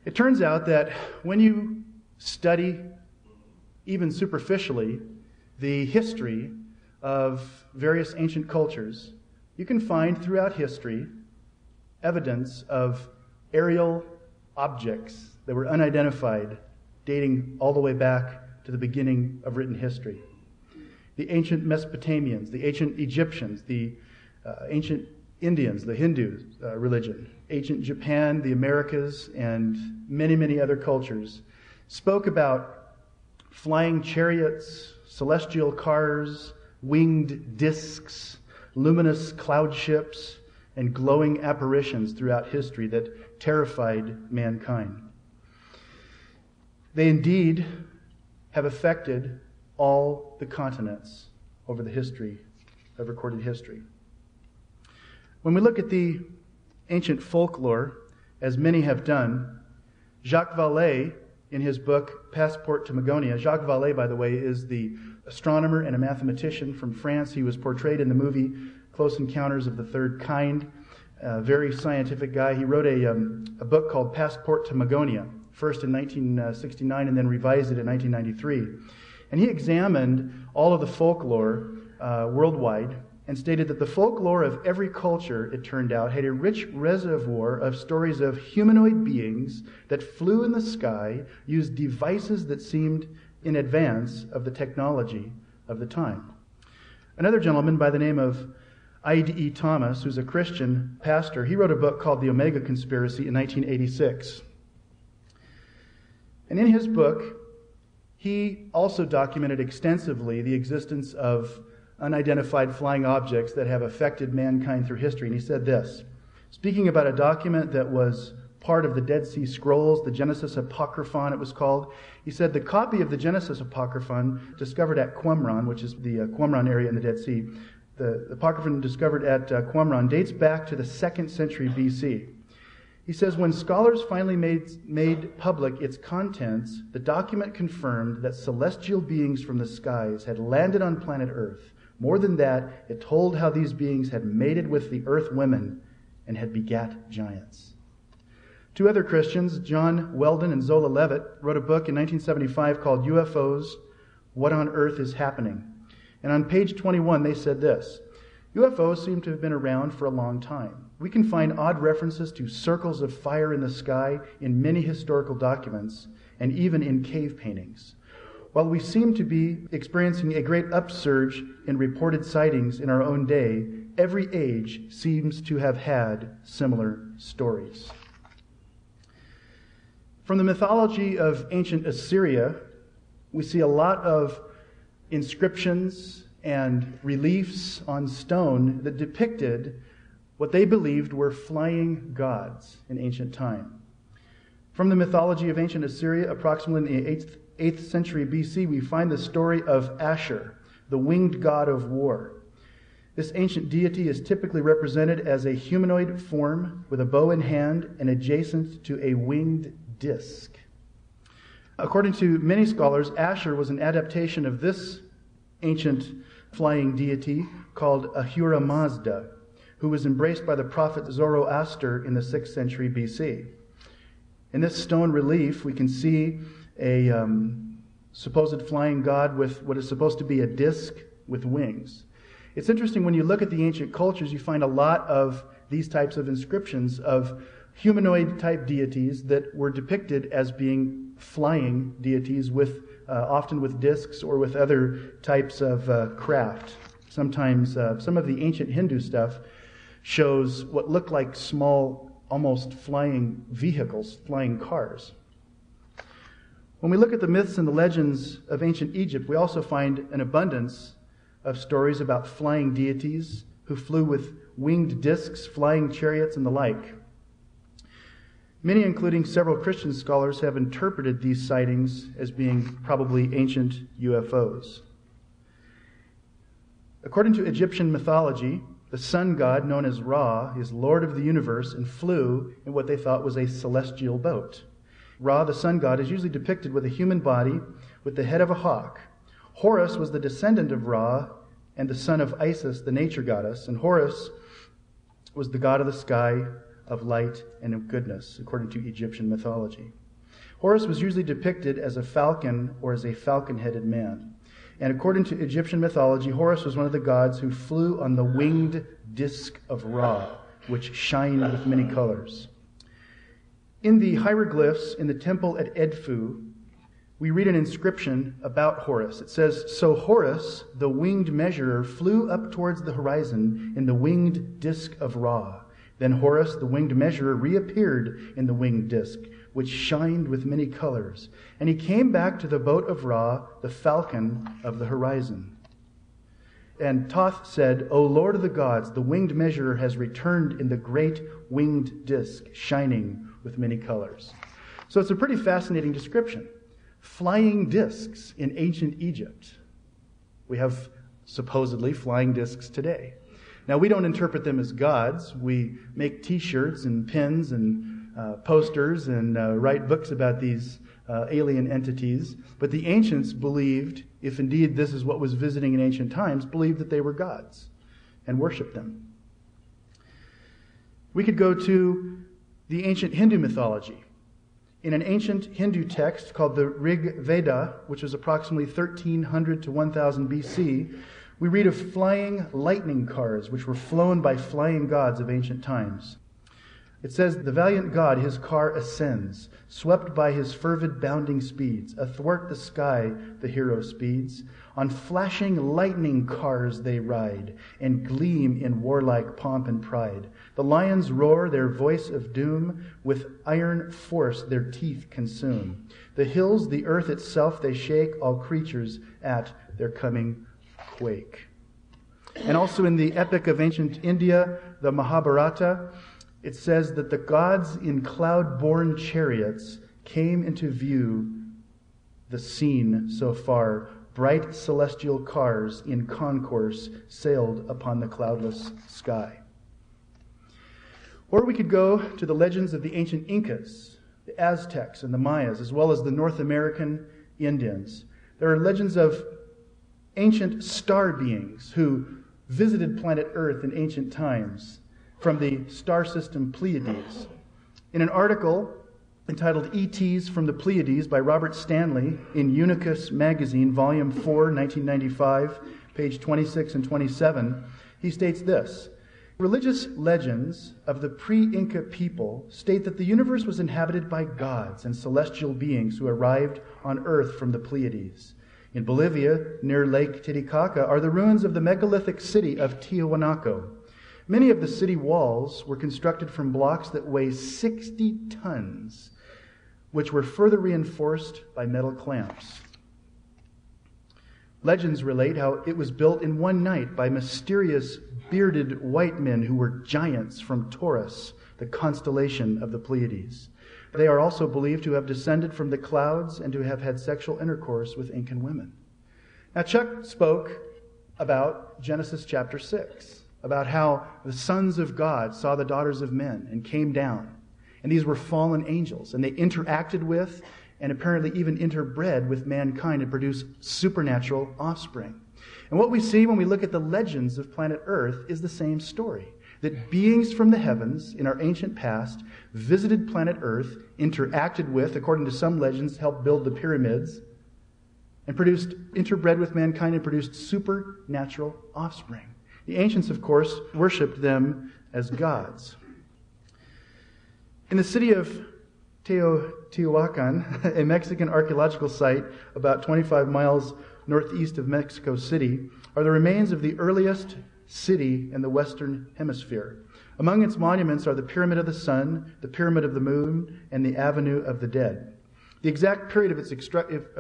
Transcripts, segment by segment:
It turns out that when you study, even superficially, the history of various ancient cultures, you can find throughout history evidence of aerial objects that were unidentified, dating all the way back to the beginning of written history. The ancient Mesopotamians, the ancient Egyptians, the ancient Indians, the Hindu religion, ancient Japan, the Americas, and many, many other cultures spoke about flying chariots, celestial cars, winged discs, luminous cloud ships, and glowing apparitions throughout history that terrified mankind. They indeed have affected all the continents over the history of recorded history. When we look at the ancient folklore, as many have done, Jacques Vallée, in his book Passport to Magonia — Jacques Vallée, by the way, is the astronomer and a mathematician from France. He was portrayed in the movie Close Encounters of the Third Kind. A very scientific guy. He wrote a book called Passport to Magonia, first in 1969 and then revised it in 1993. And he examined all of the folklore worldwide and stated that the folklore of every culture, it turned out, had a rich reservoir of stories of humanoid beings that flew in the sky, used devices that seemed in advance of the technology of the time. Another gentleman by the name of I.D.E. Thomas, who's a Christian pastor, he wrote a book called The Omega Conspiracy in 1986. And in his book, he also documented extensively the existence of unidentified flying objects that have affected mankind through history. And he said this, speaking about a document that was part of the Dead Sea Scrolls, the Genesis Apocryphon it was called. He said the copy of the Genesis Apocryphon discovered at Qumran, which is the Qumran area in the Dead Sea, the Apocryphon discovered at Qumran dates back to the 2nd century BC. He says, when scholars finally made public its contents, the document confirmed that celestial beings from the skies had landed on planet Earth. More than that, it told how these beings had mated with the earth women and had begat giants. Two other Christians, John Weldon and Zola Levitt, wrote a book in 1975 called UFOs, What on Earth is Happening? And on page 21 they said this, UFOs seem to have been around for a long time. We can find odd references to circles of fire in the sky in many historical documents and even in cave paintings. While we seem to be experiencing a great upsurge in reported sightings in our own day, every age seems to have had similar stories. From the mythology of ancient Assyria, we see a lot of inscriptions and reliefs on stone that depicted what they believed were flying gods in ancient time. From the mythology of ancient Assyria, approximately in the 8th century BC, we find the story of Ashur, the winged god of war. This ancient deity is typically represented as a humanoid form with a bow in hand and adjacent to a winged disc. According to many scholars, Ashur was an adaptation of this ancient flying deity called Ahura Mazda, who was embraced by the prophet Zoroaster in the 6th century BC. In this stone relief, we can see a supposed flying god with what is supposed to be a disc with wings. It's interesting, when you look at the ancient cultures, you find a lot of these types of inscriptions of humanoid-type deities that were depicted as being flying deities, with often with discs or with other types of craft. Sometimes some of the ancient Hindu stuff shows what look like small, almost flying vehicles, flying cars. When we look at the myths and the legends of ancient Egypt, we also find an abundance of stories about flying deities who flew with winged discs, flying chariots, and the like. Many, including several Christian scholars, have interpreted these sightings as being probably ancient UFOs. According to Egyptian mythology, the sun god, known as Ra, is lord of the universe and flew in what they thought was a celestial boat. Ra, the sun god, is usually depicted with a human body with the head of a hawk. Horus was the descendant of Ra and the son of Isis, the nature goddess, and Horus was the god of the sky, of light and of goodness, according to Egyptian mythology. Horus was usually depicted as a falcon or as a falcon-headed man. And according to Egyptian mythology, Horus was one of the gods who flew on the winged disk of Ra, which shined with many colors. In the hieroglyphs in the temple at Edfu, we read an inscription about Horus. It says, "So Horus, the winged measurer, flew up towards the horizon in the winged disk of Ra. Then Horus, the winged measurer, reappeared in the winged disk, which shined with many colors. And he came back to the boat of Ra, the falcon of the horizon." And Thoth said, "O Lord of the gods, the winged measurer has returned in the great winged disk, shining with many colors." So it's a pretty fascinating description. Flying discs in ancient Egypt. We have supposedly flying discs today. Now, we don't interpret them as gods. We make t-shirts and pins and posters and write books about these alien entities. But the ancients believed, if indeed this is what was visiting in ancient times, believed that they were gods and worshiped them. We could go to the ancient Hindu mythology. In an ancient Hindu text called the Rig Veda, which was approximately 1300 to 1000 BC, we read of flying lightning cars, which were flown by flying gods of ancient times. It says, "The valiant god his car ascends, swept by his fervid bounding speeds. Athwart the sky the hero speeds. On flashing lightning cars they ride, and gleam in warlike pomp and pride. The lions roar their voice of doom, with iron force their teeth consume. The hills, the earth itself they shake, all creatures at their coming quake." And also in the epic of ancient India, the Mahabharata, it says that the gods in cloud-borne chariots came into view the scene so far. Bright celestial cars in concourse sailed upon the cloudless sky. Or we could go to the legends of the ancient Incas, the Aztecs, and the Mayas, as well as the North American Indians. There are legends of ancient star beings who visited planet Earth in ancient times from the star system Pleiades. In an article entitled E.T.s from the Pleiades by Robert Stanley in Unicus Magazine, Volume 4, 1995, page 26 and 27, he states this: "Religious legends of the pre-Inca people state that the universe was inhabited by gods and celestial beings who arrived on Earth from the Pleiades. In Bolivia, near Lake Titicaca, are the ruins of the megalithic city of Tiwanaku. Many of the city walls were constructed from blocks that weigh 60 tons, which were further reinforced by metal clamps. Legends relate how it was built in one night by mysterious bearded white men who were giants from Taurus, the constellation of the Pleiades. They are also believed to have descended from the clouds and to have had sexual intercourse with Incan women." Now, Chuck spoke about Genesis chapter 6, about how the sons of God saw the daughters of men and came down. And these were fallen angels, and they interacted with and apparently even interbred with mankind and produced supernatural offspring. And what we see when we look at the legends of planet Earth is the same story. That beings from the heavens in our ancient past visited planet Earth, interacted with, according to some legends, helped build the pyramids, and interbred with mankind and produced supernatural offspring. The ancients, of course, worshipped them as gods. In the city of Teotihuacan, a Mexican archaeological site about 25 miles northeast of Mexico City, are the remains of the earliest city in the Western Hemisphere. Among its monuments are the Pyramid of the Sun, the Pyramid of the Moon, and the Avenue of the Dead. The exact period of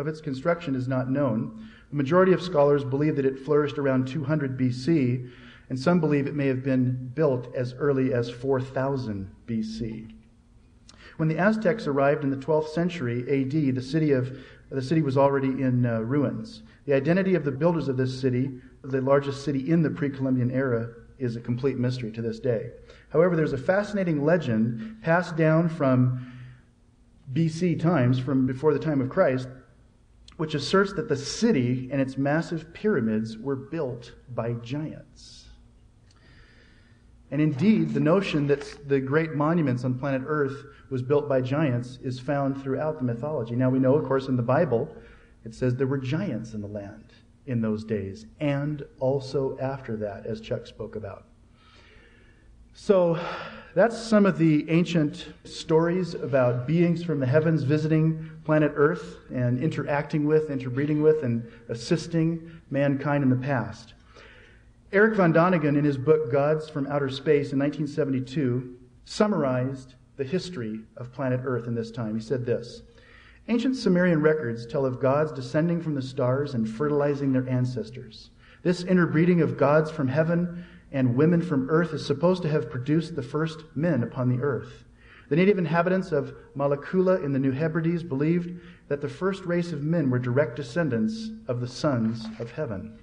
its construction is not known. The majority of scholars believe that it flourished around 200 BC, and some believe it may have been built as early as 4000 BC. When the Aztecs arrived in the 12th century AD, the city was already in ruins. The identity of the builders of this city, the largest city in the pre-Columbian era, is a complete mystery to this day. However, there's a fascinating legend passed down from BC times, from before the time of Christ, which asserts that the city and its massive pyramids were built by giants. And indeed, the notion that the great monuments on planet Earth was built by giants is found throughout the mythology. Now we know, of course, in the Bible, it says there were giants in the land in those days, and also after that, as Chuck spoke about. So that's some of the ancient stories about beings from the heavens visiting planet Earth and interacting with, interbreeding with, and assisting mankind in the past. Eric von Däniken, in his book Gods from Outer Space in 1972, summarized the history of planet Earth in this time. He said this: "Ancient Sumerian records tell of gods descending from the stars and fertilizing their ancestors. This interbreeding of gods from heaven and women from earth is supposed to have produced the first men upon the earth. The native inhabitants of Malakula in the New Hebrides believed that the first race of men were direct descendants of the sons of heaven."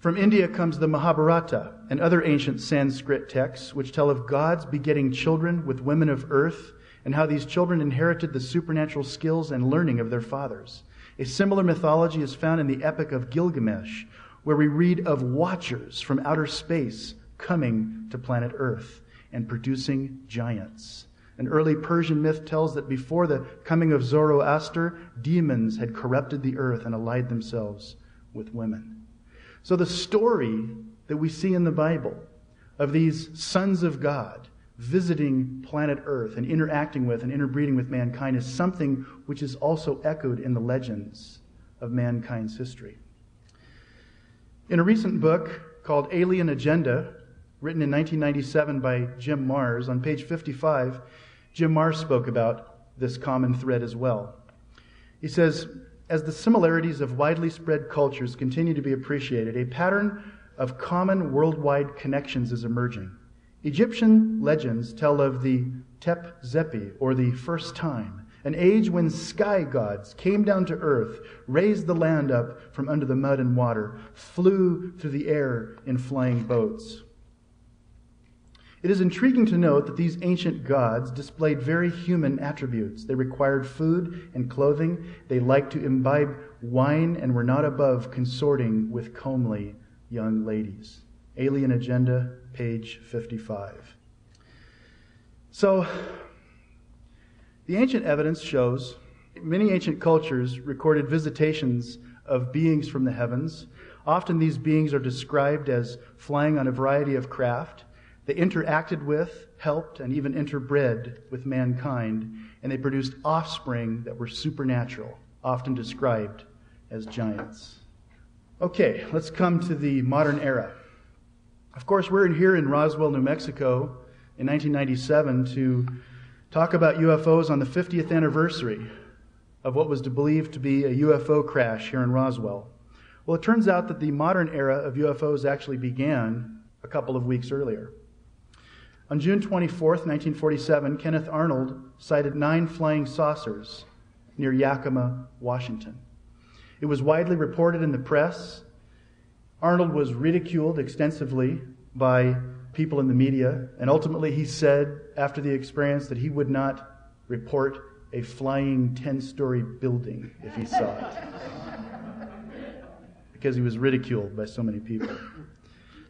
From India comes the Mahabharata and other ancient Sanskrit texts which tell of gods begetting children with women of earth and how these children inherited the supernatural skills and learning of their fathers. A similar mythology is found in the Epic of Gilgamesh, where we read of watchers from outer space coming to planet Earth and producing giants. An early Persian myth tells that before the coming of Zoroaster, demons had corrupted the earth and allied themselves with women. So the story that we see in the Bible of these sons of God visiting planet Earth and interacting with and interbreeding with mankind is something which is also echoed in the legends of mankind's history. In a recent book called Alien Agenda, written in 1997 by Jim Marrs, on page 55, Jim Marrs spoke about this common thread as well. He says, "As the similarities of widely spread cultures continue to be appreciated, a pattern of common worldwide connections is emerging. Egyptian legends tell of the Tep Zepi, or the first time, an age when sky gods came down to earth, raised the land up from under the mud and water, flew through the air in flying boats. It is intriguing to note that these ancient gods displayed very human attributes. They required food and clothing. They liked to imbibe wine and were not above consorting with comely young ladies." Alien Agenda, page 55. So, the ancient evidence shows many ancient cultures recorded visitations of beings from the heavens. Often these beings are described as flying on a variety of craft. They interacted with, helped, and even interbred with mankind, and they produced offspring that were supernatural, often described as giants. Okay, let's come to the modern era. Of course, we're here in Roswell, New Mexico in 1997 to talk about UFOs on the 50th anniversary of what was believed to be a UFO crash here in Roswell. Well, it turns out that the modern era of UFOs actually began a couple of weeks earlier. On June 24th, 1947, Kenneth Arnold sighted 9 flying saucers near Yakima, Washington. It was widely reported in the press. Arnold was ridiculed extensively by people in the media, and ultimately he said after the experience that he would not report a flying 10-story building if he saw it, because he was ridiculed by so many people.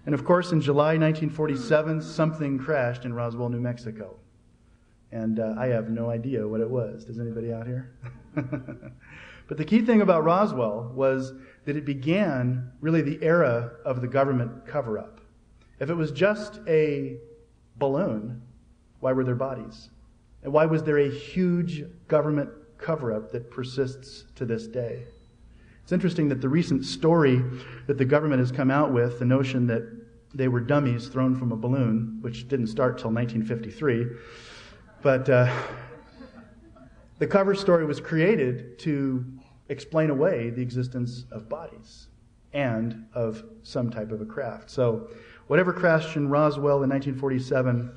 And of course, in July 1947, something crashed in Roswell, New Mexico. And I have no idea what it was. Does anybody out here? But the key thing about Roswell was that it began really the era of the government cover-up. If it was just a balloon, why were there bodies? And why was there a huge government cover-up that persists to this day? It's interesting that the recent story that the government has come out with, the notion that they were dummies thrown from a balloon, which didn't start till 1953, but the cover story was created to explain away the existence of bodies and of some type of a craft. So whatever crashed in Roswell in 1947,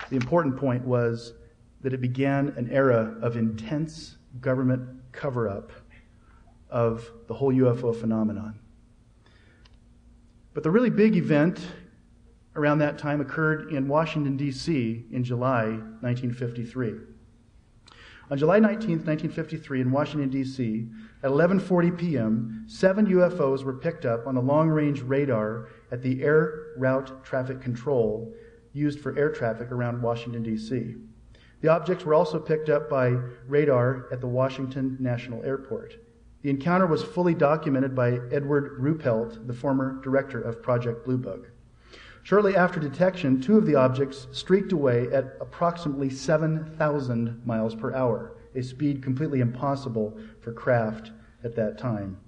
the important point was that it began an era of intense government cover-up of the whole UFO phenomenon. But the really big event around that time occurred in Washington, D.C. in July 1953. On July 19th, 1953, in Washington, D.C., at 11:40 p.m., 7 UFOs were picked up on the long-range radar at the air route traffic control used for air traffic around Washington, D.C. The objects were also picked up by radar at the Washington National Airport. The encounter was fully documented by Edward Ruppelt, the former director of Project Blue Book. Shortly after detection, 2 of the objects streaked away at approximately 7,000 miles per hour, a speed completely impossible for craft at that time.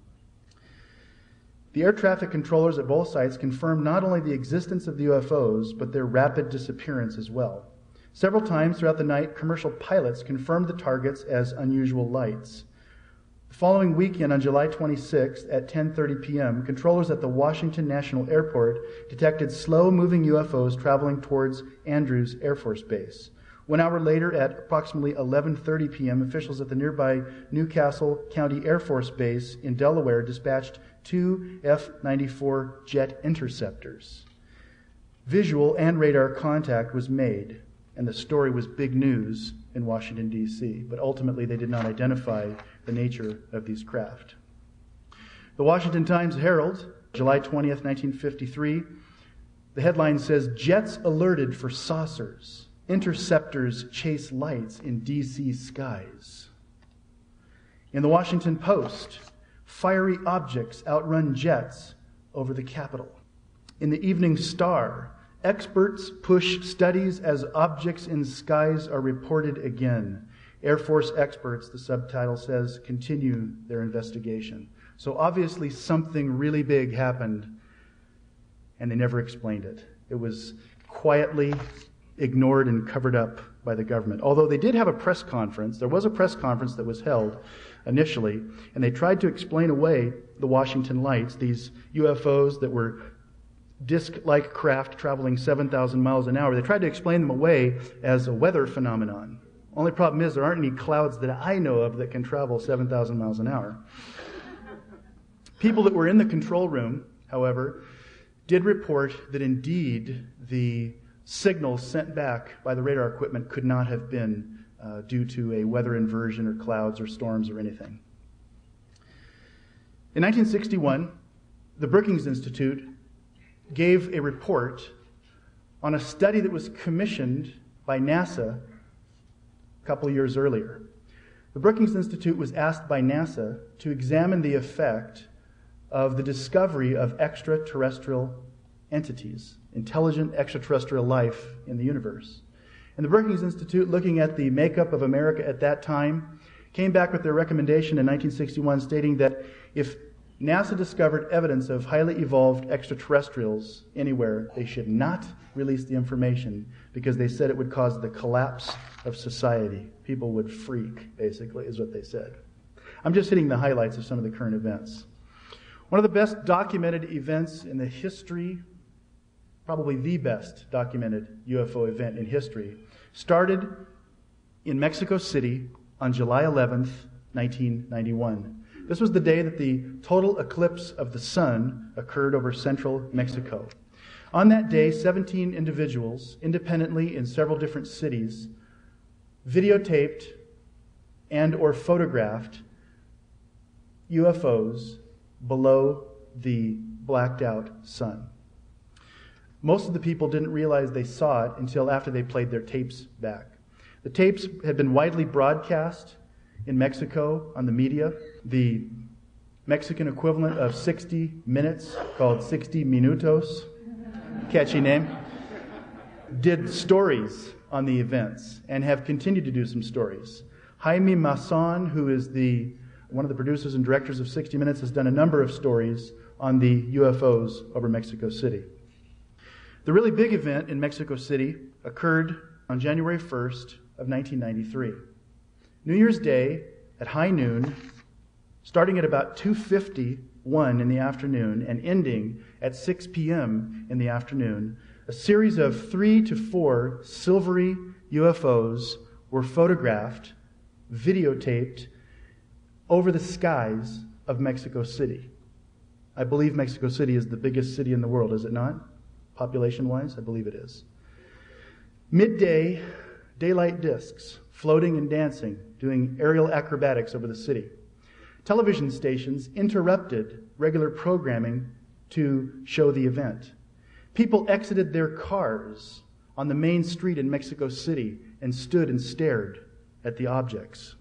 The air traffic controllers at both sites confirmed not only the existence of the UFOs, but their rapid disappearance as well. Several times throughout the night, commercial pilots confirmed the targets as unusual lights. The following weekend, on July 26th at 10:30 p.m., controllers at the Washington National Airport detected slow-moving UFOs traveling towards Andrews Air Force Base. 1 hour later, at approximately 11:30 p.m., officials at the nearby Newcastle County Air Force Base in Delaware dispatched 2 F-94 jet interceptors. Visual and radar contact was made, and the story was big news in Washington, D.C., but ultimately they did not identify the nature of these craft. The Washington Times-Herald, July 20th, 1953, the headline says, "Jets alerted for saucers. Interceptors chase lights in D.C. skies." In the Washington Post, "Fiery objects outrun jets over the Capitol." In the Evening Star, "Experts push studies as objects in skies are reported again. Air Force experts," the subtitle says, "continue their investigation." So obviously something really big happened, and they never explained it. It was quietly ignored and covered up by the government. Although they did have a press conference, there was a press conference that was held initially, and they tried to explain away the Washington lights, these UFOs that were disc-like craft traveling 7,000 miles an hour. They tried to explain them away as a weather phenomenon. Only problem is there aren't any clouds that I know of that can travel 7,000 miles an hour. People that were in the control room, however, did report that indeed the signals sent back by the radar equipment could not have been due to a weather inversion or clouds or storms or anything. In 1961, the Brookings Institute gave a report on a study that was commissioned by NASA a couple years earlier. The Brookings Institute was asked by NASA to examine the effect of the discovery of extraterrestrial entities, intelligent extraterrestrial life in the universe. And the Brookings Institute, looking at the makeup of America at that time, came back with their recommendation in 1961 stating that if NASA discovered evidence of highly evolved extraterrestrials anywhere, they should not release the information because they said it would cause the collapse of society. People would freak, basically, is what they said. I'm just hitting the highlights of some of the current events. One of the best documented events in the history, probably the best documented UFO event in history, started in Mexico City on July 11th, 1991. This was the day that the total eclipse of the sun occurred over central Mexico. On that day, 17 individuals, independently in several different cities, videotaped and or photographed UFOs below the blacked out sun. Most of the people didn't realize they saw it until after they played their tapes back. The tapes had been widely broadcast in Mexico on the media. The Mexican equivalent of 60 minutes, called 60 Minutos, catchy name, did stories on the events and have continued to do some stories. Jaime Maussan, who is one of the producers and directors of 60 Minutes, has done a number of stories on the UFOs over Mexico City. The really big event in Mexico City occurred on January 1st of 1993. New Year's Day at high noon, starting at about 2:51 in the afternoon and ending at 6 p.m. in the afternoon, a series of 3 to 4 silvery UFOs were photographed, videotaped over the skies of Mexico City. I believe Mexico City is the biggest city in the world, is it not? Population-wise, I believe it is. Midday, daylight discs floating and dancing, doing aerial acrobatics over the city. Television stations interrupted regular programming to show the event. People exited their cars on the main street in Mexico City and stood and stared at the objects.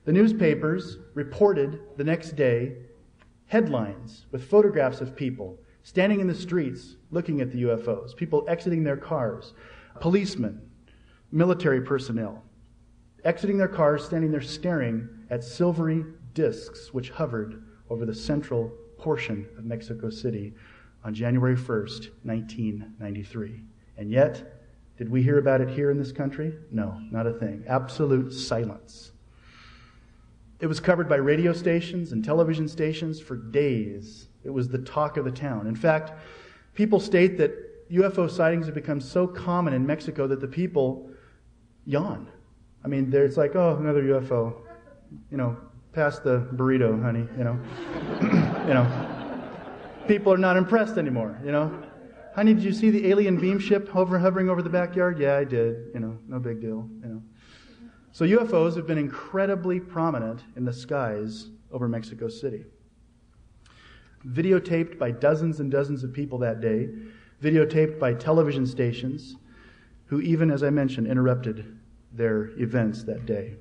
The newspapers reported the next day headlines with photographs of people standing in the streets looking at the UFOs, people exiting their cars, policemen, military personnel, exiting their cars, standing there staring at silvery discs which hovered over the central portion of Mexico City on January 1st, 1993. And yet, did we hear about it here in this country? No, not a thing. Absolute silence. It was covered by radio stations and television stations for days. It was the talk of the town. In fact, people state that UFO sightings have become so common in Mexico that the people yawn. I mean, it's like, oh, another UFO. Pass the burrito, honey, People are not impressed anymore, Honey, did you see the alien beam ship hovering over the backyard? Yeah, I did. No big deal, So UFOs have been incredibly prominent in the skies over Mexico City. Videotaped by dozens and dozens of people that day, videotaped by television stations, who even, as I mentioned, interrupted their events that day.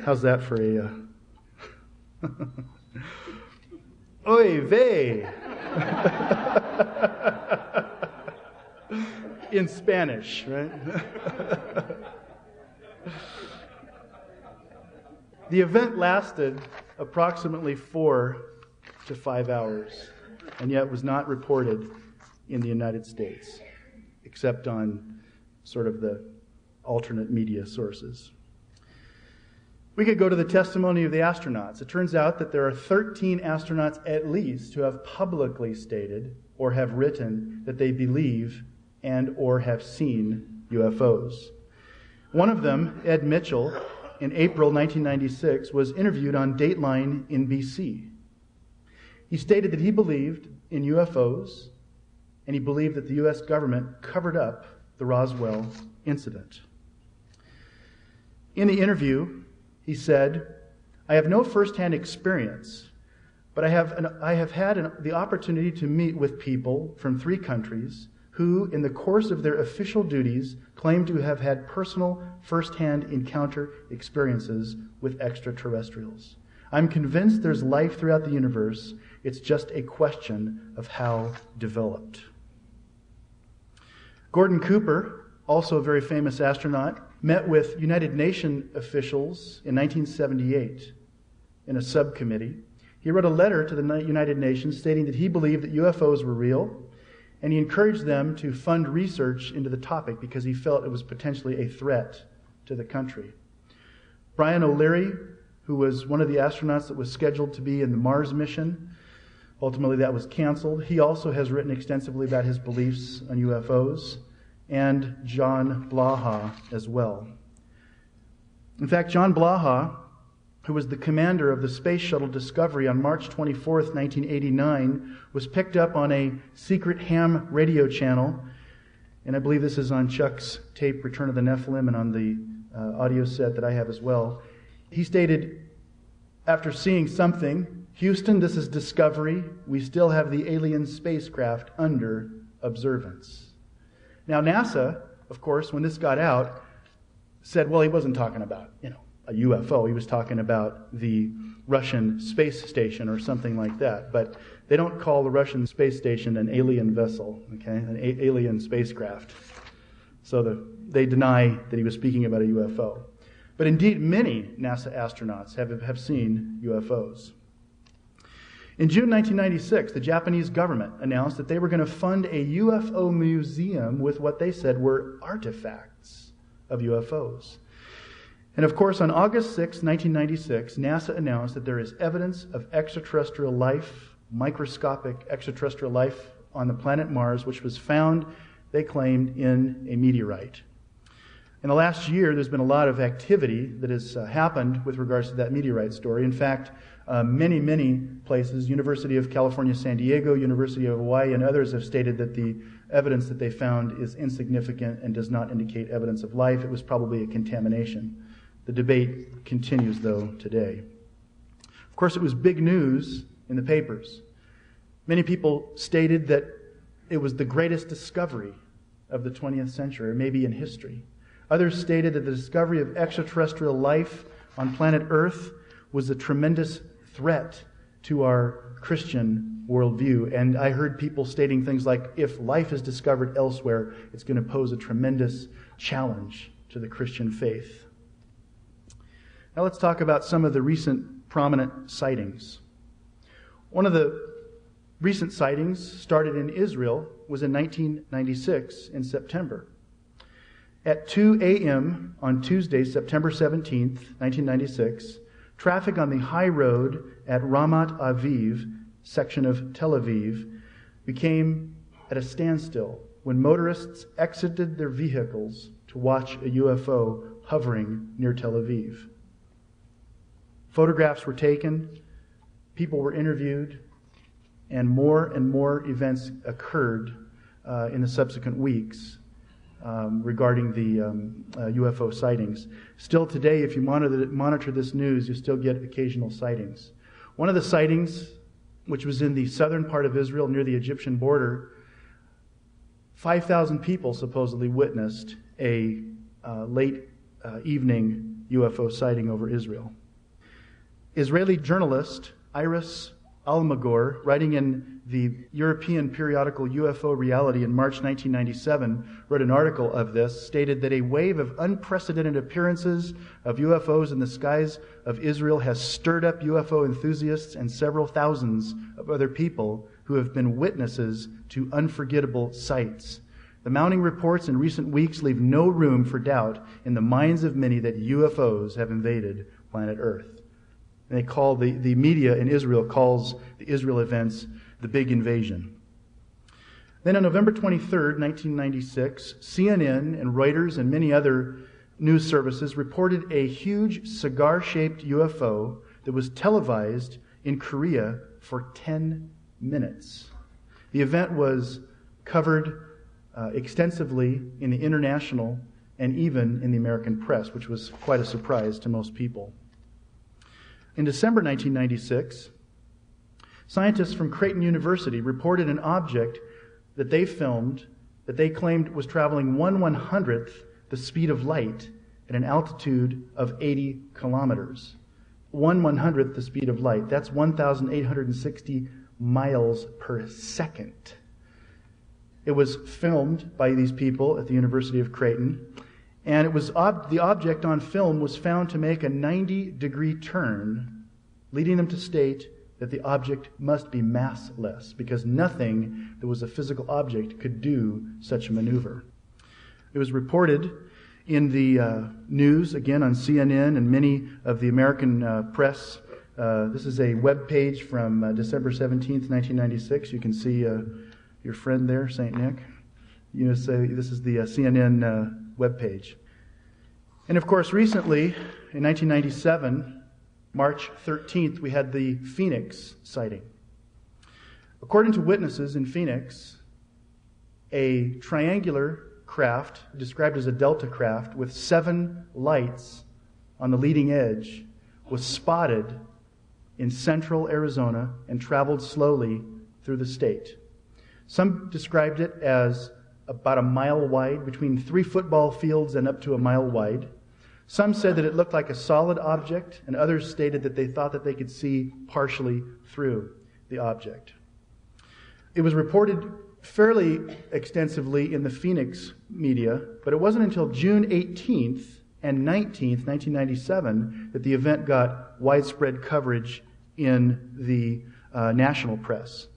How's that for a... Oy vey! In Spanish, right? The event lasted approximately 4 to 5 hours, and yet was not reported in the United States, except on sort of the alternate media sources. We could go to the testimony of the astronauts. It turns out that there are 13 astronauts at least who have publicly stated or have written that they believe and or have seen UFOs. One of them, Ed Mitchell, in April 1996, was interviewed on Dateline in BC. He stated that he believed in UFOs, and he believed that the U.S. government covered up the Roswell incident. In the interview, he said, "I have no first-hand experience, but I have had the opportunity to meet with people from 3 countries who, in the course of their official duties, claim to have had personal first-hand encounter experiences with extraterrestrials. I'm convinced there's life throughout the universe. It's just a question of how developed." Gordon Cooper, also a very famous astronaut, met with United Nations officials in 1978 in a subcommittee. He wrote a letter to the United Nations stating that he believed that UFOs were real, and he encouraged them to fund research into the topic because he felt it was potentially a threat to the country. Brian O'Leary, who was one of the astronauts that was scheduled to be in the Mars mission, ultimately that was canceled. He also has written extensively about his beliefs on UFOs, and John Blaha as well. In fact, John Blaha, who was the commander of the Space Shuttle Discovery on March 24th, 1989, was picked up on a secret ham radio channel, and I believe this is on Chuck's tape, Return of the Nephilim, and on the audio set that I have as well. He stated, after seeing something, "Houston, this is Discovery. We still have the alien spacecraft under observance." Now, NASA, of course, when this got out, said, well, he wasn't talking about, a UFO. He was talking about the Russian space station or something like that. But they don't call the Russian space station an alien vessel, okay, an alien spacecraft. So they deny that he was speaking about a UFO. But indeed, many NASA astronauts have seen UFOs. In June 1996, the Japanese government announced that they were going to fund a UFO museum with what they said were artifacts of UFOs. And of course, on August 6, 1996, NASA announced that there is evidence of extraterrestrial life, microscopic extraterrestrial life on the planet Mars, which was found, they claimed, in a meteorite. In the last year, there's been a lot of activity that has happened with regards to that meteorite story. In fact, many places, University of California, San Diego, University of Hawaii, and others have stated that the evidence that they found is insignificant and does not indicate evidence of life. It was probably a contamination. The debate continues, though, today. Of course, it was big news in the papers. Many people stated that it was the greatest discovery of the 20th century, or maybe in history. Others stated that the discovery of extraterrestrial life on planet Earth was a tremendous threat to our Christian worldview. And I heard people stating things like, if life is discovered elsewhere, it's going to pose a tremendous challenge to the Christian faith. Now let's talk about some of the recent prominent sightings. One of the recent sightings started in Israel was in 1996 in September. At 2 a.m. on Tuesday, September 17th, 1996, traffic on the high road at Ramat Aviv, section of Tel Aviv, became at a standstill when motorists exited their vehicles to watch a UFO hovering near Tel Aviv. Photographs were taken, people were interviewed, and more events occurred in the subsequent weeks regarding the UFO sightings. Still today, if you monitor this news, you still get occasional sightings. One of the sightings, which was in the southern part of Israel near the Egyptian border, 5,000 people supposedly witnessed a late evening UFO sighting over Israel. Israeli journalist Iris Almagor, writing in the European periodical UFO Reality in March 1997, wrote an article of this, stated that a wave of unprecedented appearances of UFOs in the skies of Israel has stirred up UFO enthusiasts and several thousands of other people who have been witnesses to unforgettable sights. The mounting reports in recent weeks leave no room for doubt in the minds of many that UFOs have invaded planet Earth. And they call the media in Israel calls the Israel events the big invasion. Then on November 23rd, 1996, CNN and Reuters and many other news services reported a huge cigar-shaped UFO that was televised in Korea for 10 minutes. The event was covered extensively in the international and even in the American press, which was quite a surprise to most people. In December 1996, scientists from Creighton University reported an object that they filmed that they claimed was traveling 1/100th the speed of light at an altitude of 80 kilometers. 1/100th the speed of light. That's 1,860 miles per second. It was filmed by these people at the University of Creighton, and it was the object on film was found to make a 90-degree turn, leading them to state that the object must be massless, because nothing that was a physical object could do such a maneuver. It was reported in the news, again on CNN and many of the American press. This is a web page from December 17th, 1996. You can see your friend there, St. Nick. You know, say this is the CNN web page. And of course, recently, in 1997, March 13th, we had the Phoenix sighting. According to witnesses in Phoenix, a triangular craft, described as a delta craft, with 7 lights on the leading edge, was spotted in central Arizona and traveled slowly through the state. Some described it as about a mile wide, between 3 football fields and up to a mile wide. Some said that it looked like a solid object, and others stated that they thought that they could see partially through the object. It was reported fairly extensively in the Phoenix media, but it wasn't until June 18th and 19th, 1997, that the event got widespread coverage in the national press.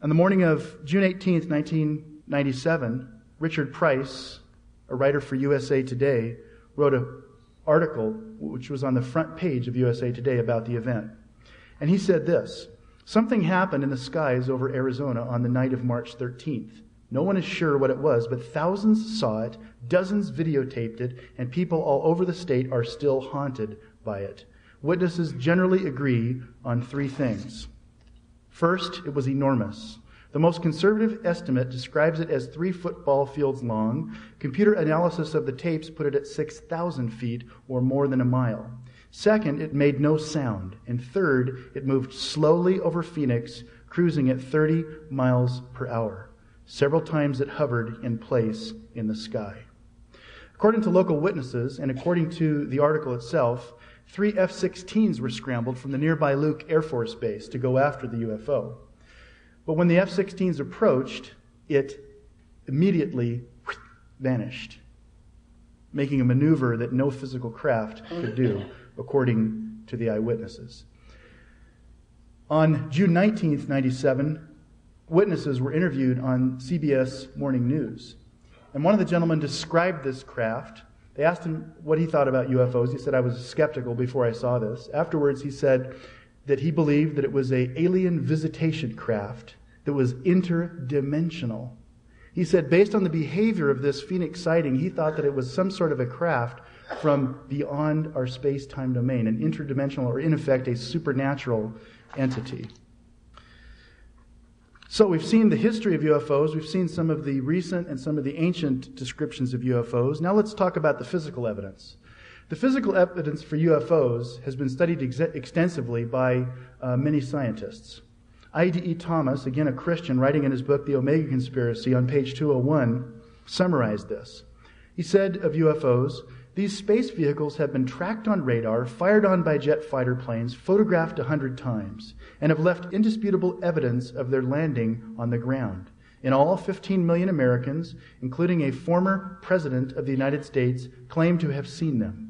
On the morning of June 18th, 1997, Richard Price, a writer for USA Today, wrote an article which was on the front page of USA Today about the event. And he said this: "Something happened in the skies over Arizona on the night of March 13th. No one is sure what it was, but thousands saw it, dozens videotaped it, and people all over the state are still haunted by it. Witnesses generally agree on 3 things. First, it was enormous. The most conservative estimate describes it as 3 football fields long. Computer analysis of the tapes put it at 6,000 feet, or more than a mile. Second, it made no sound. And third, it moved slowly over Phoenix cruising at 30 miles per hour. Several times it hovered in place in the sky. According to local witnesses, and according to the article itself, 3 F-16s were scrambled from the nearby Luke Air Force Base to go after the UFO. But when the F-16s approached, it immediately vanished, making a maneuver that no physical craft could do, according to the eyewitnesses. On June 19th, 1997, witnesses were interviewed on CBS Morning News. And one of the gentlemen described this craft. They asked him what he thought about UFOs. He said, "I was skeptical before I saw this." Afterwards, he said that he believed that it was an alien visitation craft that was interdimensional. He said, based on the behavior of this Phoenix sighting, he thought that it was some sort of a craft from beyond our space-time domain, an interdimensional, or in effect, a supernatural entity. So we've seen the history of UFOs, we've seen some of the recent and some of the ancient descriptions of UFOs. Now let's talk about the physical evidence. The physical evidence for UFOs has been studied extensively by many scientists. I.D.E. Thomas, again a Christian, writing in his book, The Omega Conspiracy, on page 201, summarized this. He said of UFOs, "These space vehicles have been tracked on radar, fired on by jet fighter planes, photographed 100 times, and have left indisputable evidence of their landing on the ground. In all, 15 million Americans, including a former president of the United States, claim to have seen them.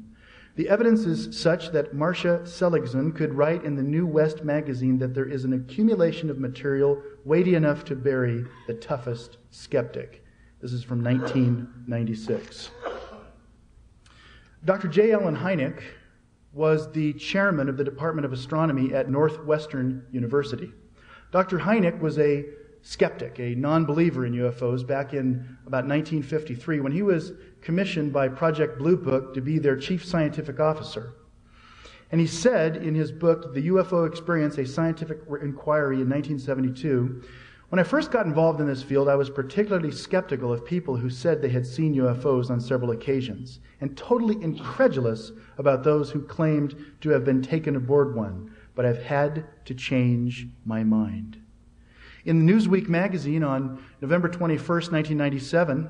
The evidence is such that Marcia Seligson could write in the New West magazine that there is an accumulation of material weighty enough to bury the toughest skeptic." This is from 1996. Dr. J. Allen Hynek was the chairman of the Department of Astronomy at Northwestern University. Dr. Hynek was a skeptic, a non-believer in UFOs back in about 1953 when he was commissioned by Project Blue Book to be their chief scientific officer. And he said in his book, The UFO Experience, A Scientific Inquiry in 1972, "When I first got involved in this field, I was particularly skeptical of people who said they had seen UFOs on several occasions, and totally incredulous about those who claimed to have been taken aboard one. But I've had to change my mind." In the Newsweek magazine on November 21st, 1997,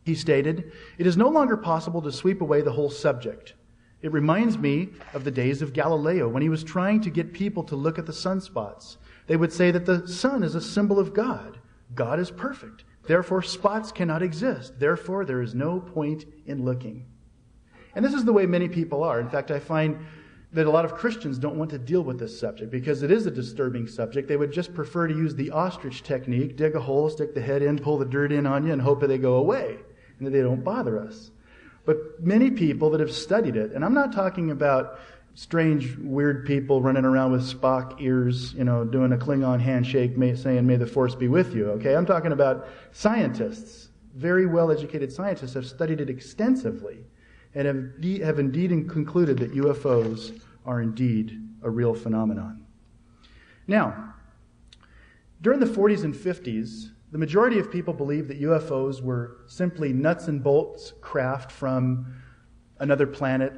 he stated, "It is no longer possible to sweep away the whole subject. It reminds me of the days of Galileo when he was trying to get people to look at the sunspots. They would say that the sun is a symbol of God. God is perfect. Therefore, spots cannot exist. Therefore, there is no point in looking." And this is the way many people are. In fact, I find that a lot of Christians don't want to deal with this subject because it is a disturbing subject. They would just prefer to use the ostrich technique, dig a hole, stick the head in, pull the dirt in on you, and hope that they go away and that they don't bother us. But many people that have studied it, and I'm not talking about strange, weird people running around with Spock ears, doing a Klingon handshake, saying, "May the Force be with you," okay? I'm talking about scientists, very well-educated scientists have studied it extensively and have indeed concluded that UFOs are indeed a real phenomenon. Now, during the 40s and 50s, the majority of people believed that UFOs were simply nuts and bolts craft from another planet,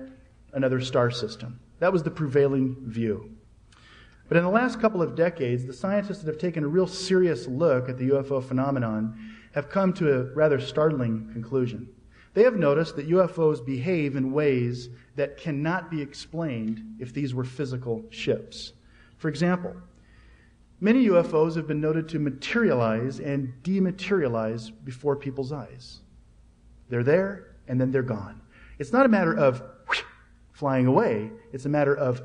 another star system. That was the prevailing view. But in the last couple of decades, the scientists that have taken a real serious look at the UFO phenomenon have come to a rather startling conclusion. They have noticed that UFOs behave in ways that cannot be explained if these were physical ships. For example, many UFOs have been noted to materialize and dematerialize before people's eyes. They're there, and then they're gone. It's not a matter of flying away. It's a matter of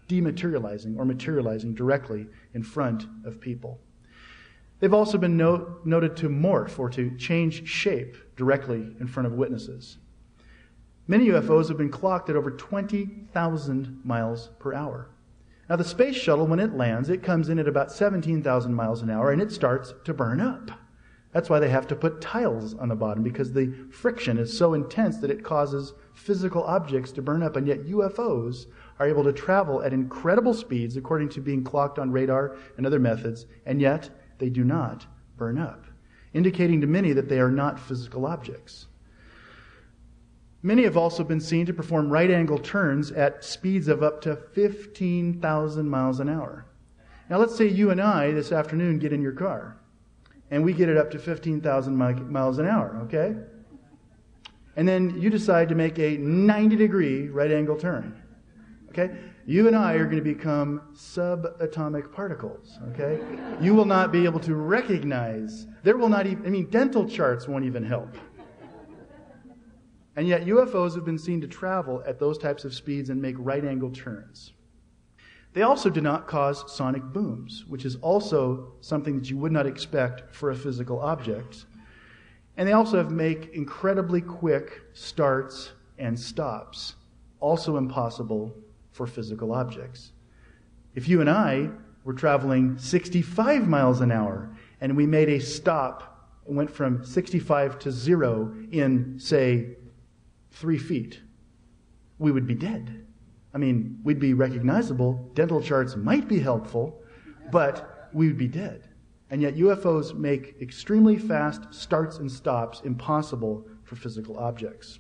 dematerializing or materializing directly in front of people. They've also been noted to morph or to change shape directly in front of witnesses. Many UFOs have been clocked at over 20,000 miles per hour. Now, the space shuttle, when it lands, it comes in at about 17,000 miles an hour, and it starts to burn up. That's why they have to put tiles on the bottom, because the friction is so intense that it causes physical objects to burn up. And yet UFOs are able to travel at incredible speeds, according to being clocked on radar and other methods, and yet they do not burn up, indicating to many that they are not physical objects. Many have also been seen to perform right-angle turns at speeds of up to 15,000 miles an hour. Now let's say you and I this afternoon get in your car, and we get it up to 15,000 miles an hour, okay? And then you decide to make a 90-degree right-angle turn, okay? You and I are going to become subatomic particles, okay? You will not be able to recognize. There will not even, dental charts won't even help. And yet UFOs have been seen to travel at those types of speeds and make right-angle turns. They also do not cause sonic booms, which is also something that you would not expect for a physical object. And they also make incredibly quick starts and stops, also impossible for physical objects. If you and I were traveling 65 miles an hour and we made a stop and went from 65 to 0 in, say, 3 feet, we would be dead. We'd be recognizable. Dental charts might be helpful, but we would be dead. And yet UFOs make extremely fast starts and stops impossible for physical objects.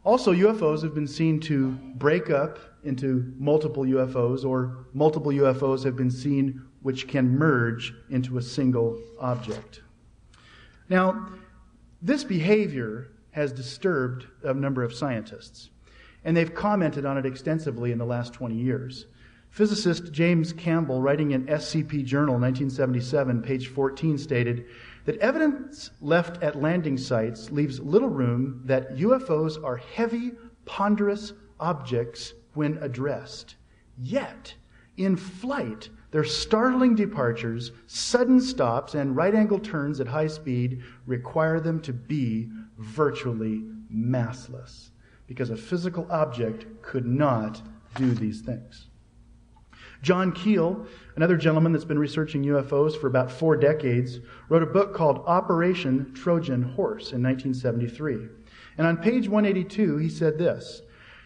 Also, UFOs have been seen to break up into multiple UFOs, or multiple UFOs have been seen which can merge into a single object. Now, this behavior has disturbed a number of scientists, and they've commented on it extensively in the last 20 years. Physicist James Campbell, writing in SCP Journal 1977, page 14, stated that evidence left at landing sites leaves little room that UFOs are heavy, ponderous objects when addressed. Yet, in flight, their startling departures, sudden stops, and right-angle turns at high speed require them to be virtually massless, because a physical object could not do these things. John Keel, another gentleman that's been researching UFOs for about 4 decades, wrote a book called Operation Trojan Horse in 1973. And on page 182, he said this: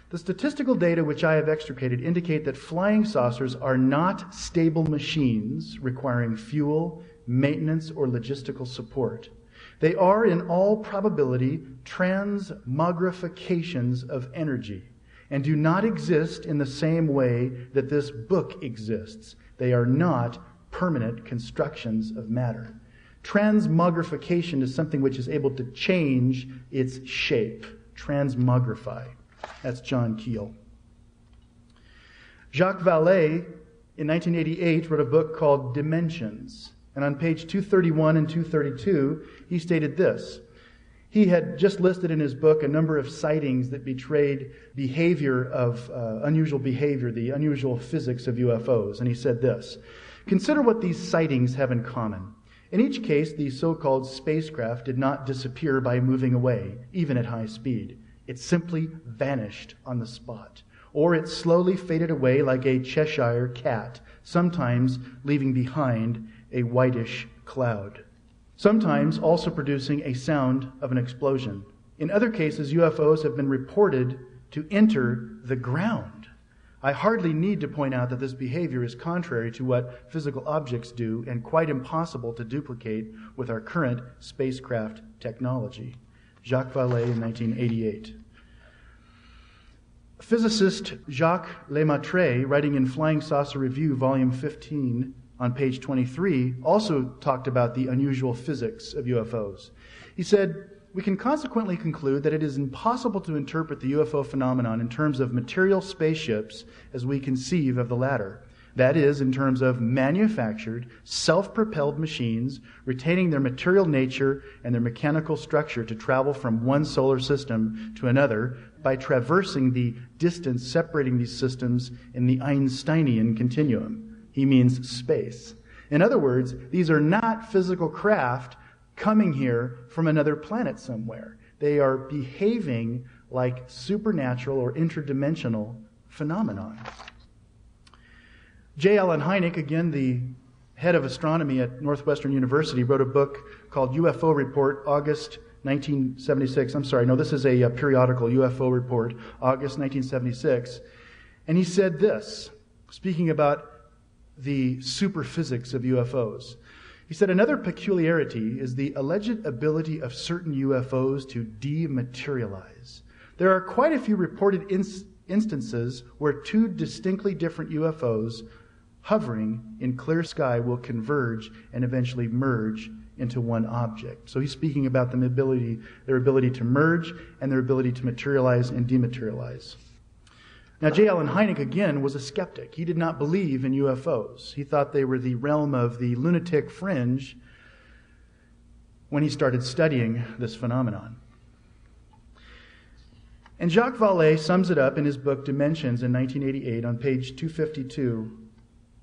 "The statistical data which I have extricated indicate that flying saucers are not stable machines requiring fuel, maintenance, or logistical support. They are, in all probability, transmogrifications of energy, and do not exist in the same way that this book exists. They are not permanent constructions of matter." Transmogrification is something which is able to change its shape. Transmogrify. That's John Keel. Jacques Vallée, in 1988, wrote a book called Dimensions. And on page 231 and 232, he stated this. He had just listed in his book a number of sightings that betrayed behavior of unusual behavior, the unusual physics of UFOs. And he said this: "Consider what these sightings have in common. In each case, the so-called spacecraft did not disappear by moving away, even at high speed. It simply vanished on the spot. Or it slowly faded away like a Cheshire cat, sometimes leaving behind a whitish cloud. Sometimes also producing a sound of an explosion. In other cases, UFOs have been reported to enter the ground. I hardly need to point out that this behavior is contrary to what physical objects do and quite impossible to duplicate with our current spacecraft technology." Jacques Vallée in 1988. Physicist Jacques Lemaitre, writing in Flying Saucer Review, volume 15, on page 23, also talked about the unusual physics of UFOs. He said, "We can consequently conclude that it is impossible to interpret the UFO phenomenon in terms of material spaceships as we conceive of the latter. That is, in terms of manufactured, self-propelled machines retaining their material nature and their mechanical structure to travel from one solar system to another by traversing the distance separating these systems in the Einsteinian continuum." He means space. In other words, these are not physical craft coming here from another planet somewhere. They are behaving like supernatural or interdimensional phenomenon. J. Allen Hynek, again the head of astronomy at Northwestern University, wrote a book called UFO Report, August 1976. I'm sorry, no, this is a periodical, UFO Report, August 1976. And he said this, speaking about the superphysics of UFOs. He said, "Another peculiarity is the alleged ability of certain UFOs to dematerialize. There are quite a few reported instances where 2 distinctly different UFOs hovering in clear sky will converge and eventually merge into one object. So he's speaking about their ability to merge and their ability to materialize and dematerialize. Now, J. Allen Hynek, again, was a skeptic. He did not believe in UFOs. He thought they were the realm of the lunatic fringe when he started studying this phenomenon. And Jacques Vallée sums it up in his book Dimensions in 1988 on page 252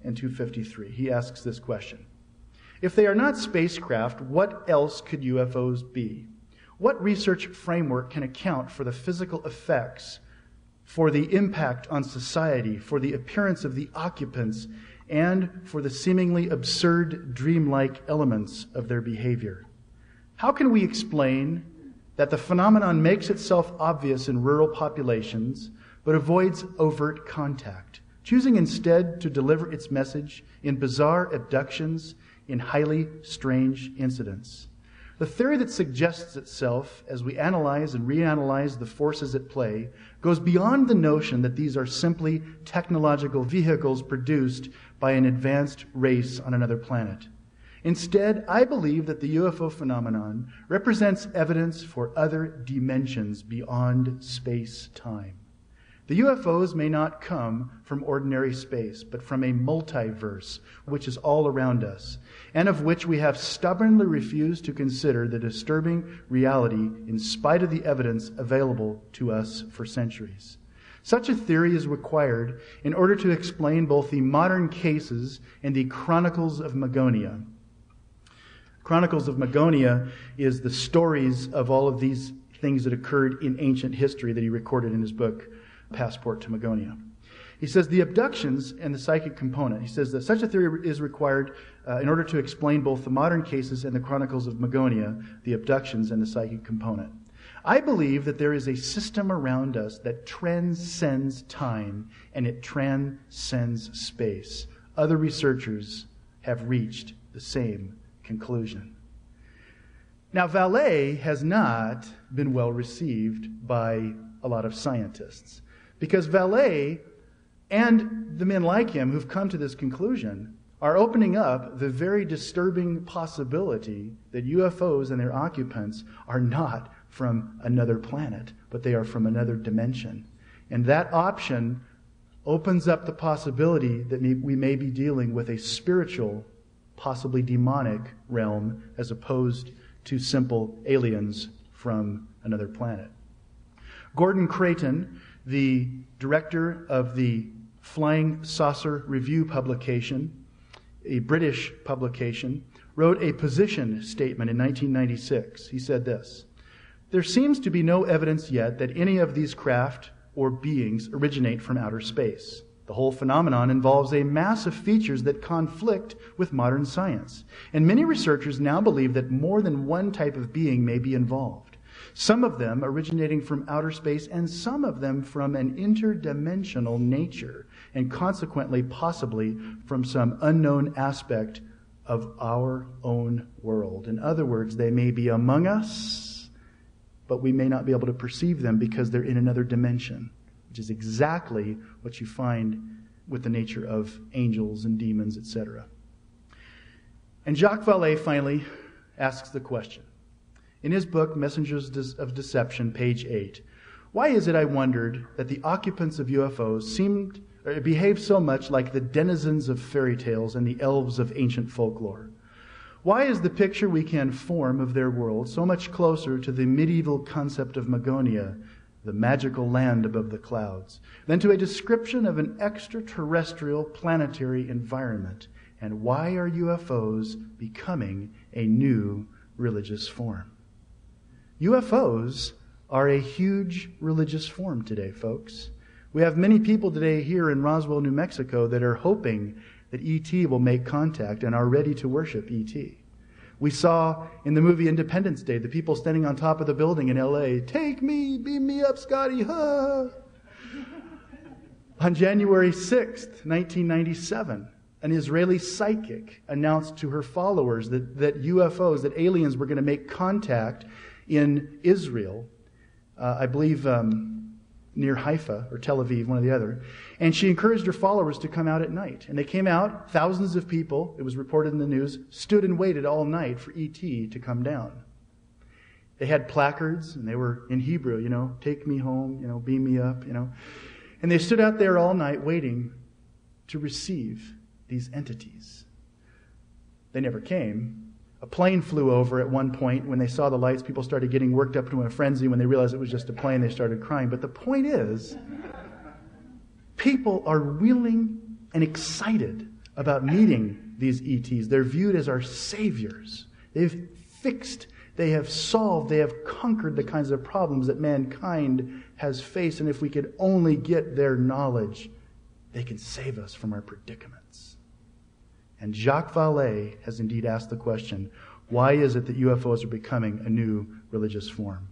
and 253. He asks this question: if they are not spacecraft, what else could UFOs be? What research framework can account for the physical effects, for the impact on society, for the appearance of the occupants, and for the seemingly absurd, dreamlike elements of their behavior? How can we explain that the phenomenon makes itself obvious in rural populations, but avoids overt contact, choosing instead to deliver its message in bizarre abductions, in highly strange incidents? The theory that suggests itself as we analyze and reanalyze the forces at play goes beyond the notion that these are simply technological vehicles produced by an advanced race on another planet. Instead, I believe that the UFO phenomenon represents evidence for other dimensions beyond space-time. The UFOs may not come from ordinary space, but from a multiverse, which is all around us, and of which we have stubbornly refused to consider the disturbing reality in spite of the evidence available to us for centuries. Such a theory is required in order to explain both the modern cases and the Chronicles of Magonia. Chronicles of Magonia is the stories of all of these things that occurred in ancient history that he recorded in his book, Passport to Magonia. He says the abductions and the psychic component. He says that such a theory is required in order to explain both the modern cases and the Chronicles of Magonia, the abductions and the psychic component. I believe that there is a system around us that transcends time and it transcends space. Other researchers have reached the same conclusion. Now, Vallée has not been well received by a lot of scientists, because Vallée and the men like him who've come to this conclusion are opening up the very disturbing possibility that UFOs and their occupants are not from another planet, but they are from another dimension. And that option opens up the possibility that we may be dealing with a spiritual, possibly demonic realm, as opposed to simple aliens from another planet. Gordon Creighton, the director of the Flying Saucer Review publication, a British publication, wrote a position statement in 1996. He said this: "There seems to be no evidence yet that any of these craft or beings originate from outer space. The whole phenomenon involves a mass of features that conflict with modern science, and many researchers now believe that more than one type of being may be involved, some of them originating from outer space and some of them from an interdimensional nature, and consequently possibly from some unknown aspect of our own world. In other words, they may be among us, but we may not be able to perceive them because they're in another dimension," which is exactly what you find with the nature of angels and demons, etc. And Jacques Vallée finally asks the question. In his book, Messengers of Deception, page 8, "Why is it, I wondered, that the occupants of UFOs behaved so much like the denizens of fairy tales and the elves of ancient folklore? Why is the picture we can form of their world so much closer to the medieval concept of Magonia, the magical land above the clouds, than to a description of an extraterrestrial planetary environment? And why are UFOs becoming a new religious form?" UFOs are a huge religious form today, folks. We have many people today here in Roswell, New Mexico, that are hoping that E.T. will make contact and are ready to worship E.T. We saw in the movie Independence Day the people standing on top of the building in L.A., "Take me, beam me up, Scotty, huh?" On January 6th, 1997, an Israeli psychic announced to her followers that UFOs, that aliens were going to make contact in Israel. I believe near Haifa or Tel Aviv, one or the other. And she encouraged her followers to come out at night. And they came out, thousands of people, it was reported in the news, stood and waited all night for E.T. to come down. They had placards, and they were in Hebrew, take me home, beam me up, And they stood out there all night waiting to receive these entities. They never came. A plane flew over at one point. When they saw the lights, people started getting worked up into a frenzy. When they realized it was just a plane, they started crying. But the point is, people are willing and excited about meeting these ETs. They're viewed as our saviors. They've fixed, they have solved, they have conquered the kinds of problems that mankind has faced. And if we could only get their knowledge, they can save us from our predicaments. And Jacques Vallée has indeed asked the question, why is it that UFOs are becoming a new religious form?